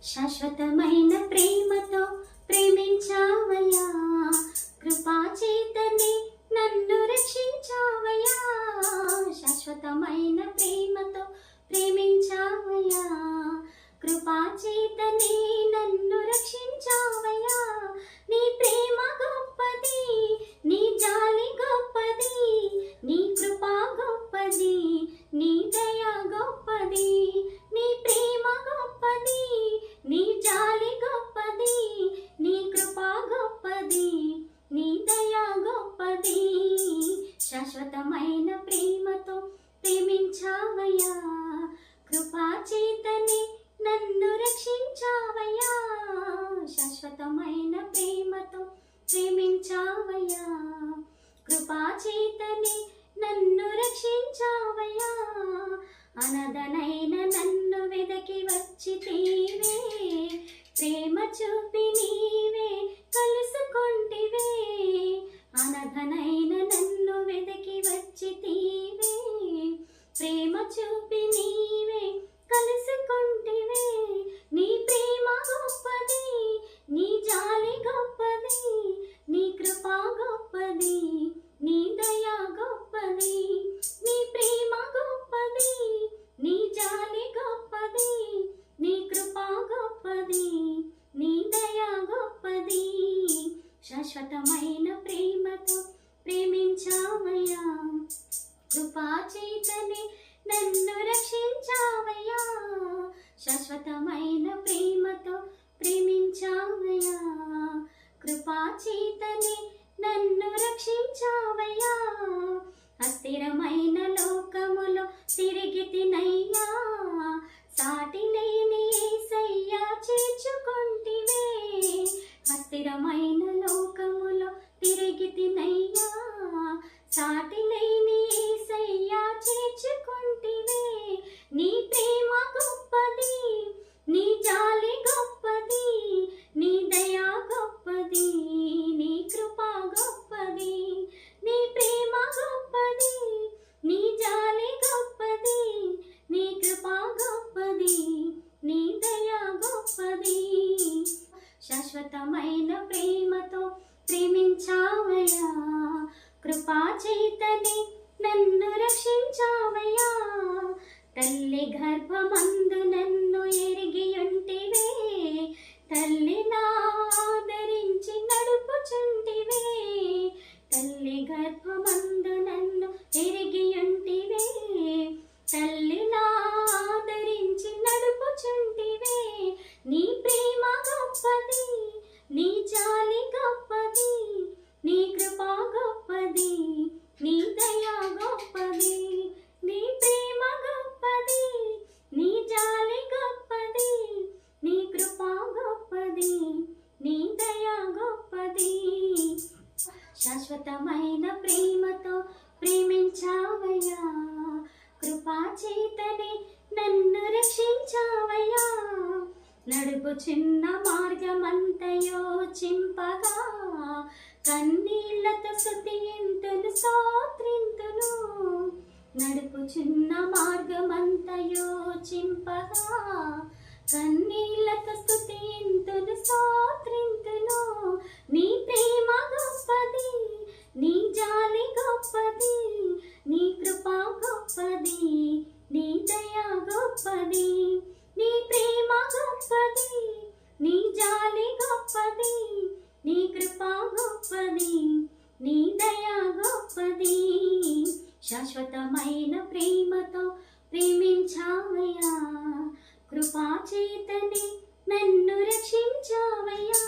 శాశ్వతమైన ప్రేమతో ప్రేమించావయ్యా, కృపా చేతనే నన్ను రక్షించావయ్యా. శాశ్వతమైన ప్రేమతో ప్రేమించావయ్యా, కృపా చేతనే నన్ను రక్షించావయ్యా. నీ ప్రేమ గొప్పది, నీ జాలి గొప్పది, నీ కృపా గొప్పది, నీ దయ గొప్పది. నీ ప్రేమ గొప్పది, నీ జాలి గొప్పది, నీ కృపా గొప్పది, నీ దయ గొప్పది. శాశ్వతమైన ప్రేమతో ప్రేమించావయ్యా, కృపా చేతనే నన్ను రక్షించావయ్యా. శాశ్వతమైన ప్రేమతో ప్రేమించావయ్యా, కృపా చేతనే నన్ను రక్షించావయ్యా. అనదనైన నన్ను వెదకి వచ్చితివే, ప్రేమ చూపి నీవే కలుసుకొంటివే. అనదనైన నన్ను వెదకి వచ్చితివే, ప్రేమ చూపి నీవే కలుసుకొంటివే. నీ ప్రేమ గొప్పది, నీ జాలి గొప్పది, నీ కృపా గొప్పది, నీ దయ గొప్పది. నీ ప్రేమ గొప్పది, నీ జాలి గొప్పది, నీ కృపా గొప్పది, నీ దయ గొప్పది. శాశ్వతమైన ప్రేమతో ప్రేమించావయ్యా, కృపా చేతనే నన్ను రక్షించావయ్యా. శాశ్వతమైన ప్రేమతో ప్రేమించావయ్యా, కృపా చేతనే నన్ను రక్షించావయ్యా. అస్థిరమైన లోకములో తిరిగితినయ్యా, సాటి లేని యేసయ్యా చేర్చుకొంటివే. అస్థిరమైన లోకములో తిరిగితినయ్యా, సాటి లేని యేసయ్యా చేర్చుకొంటివే. నీ ప్రేమ గొప్పది, నీ జాలి గొప్పది, నీ దయ గొప్పది, నీ కృపా గొప్పది. నీ ప్రేమ గొప్పది, నీ జాలి గొప్పది, నీ కృపా గొప్పది, నీ దయ గొప్పది. శాశ్వతమైన ప్రేమతో ప్రేమించావయ్యా, కృపా చేతనే నన్ను రక్షించావయ్యా. తల్లి గర్భమందు నన్ను ఎరిగి ఉంటివే, తల్లిని ఆదరించి నడుపుచుంటివే. తల్లి గర్భమందు నన్ను ఎరిగి ఉంటివే, తల్లిని ఆదరించి నడుపుచుంటివే. నీ ప్రేమ గొప్పది, నీ జాలి గొప్పది, నీ కృపా గొప్పది, నీ దయ గొప్పది. నీ ప్రేమ గొప్పది, నీ జాలి గొప్పది, నీ కృపా గొప్పది, నీ దయ గొప్పది. శాశ్వతమైన ప్రేమతో ప్రేమించావయ్యా, కృపా చేతనే నన్ను రక్షించావయ్యా. నడుపు చిన్న మార్గమంతయో చింపగా, కన్నీళ్లతో స్తుతింతును స్తోత్రింతును. నడుపు చిన్న మార్గమంతయో చింపగా, కన్నీళ్లతో స్తుతింతును స్తోత్రింతును. నీ ప్రేమ గొప్పది, నీ జాలి గొప్పది, నీ కృపా గొప్పది, నీ దయ గొప్పది. నీ ప్రేమ గొప్పది, నీ జాలి గొప్పది, నీ కృపా గొప్పది, నీ దయ గొప్పది. శాశ్వతమైన ప్రేమతో ప్రేమించావయ్యా, కృపా చేతనే నన్ను రక్షించావయ్యా.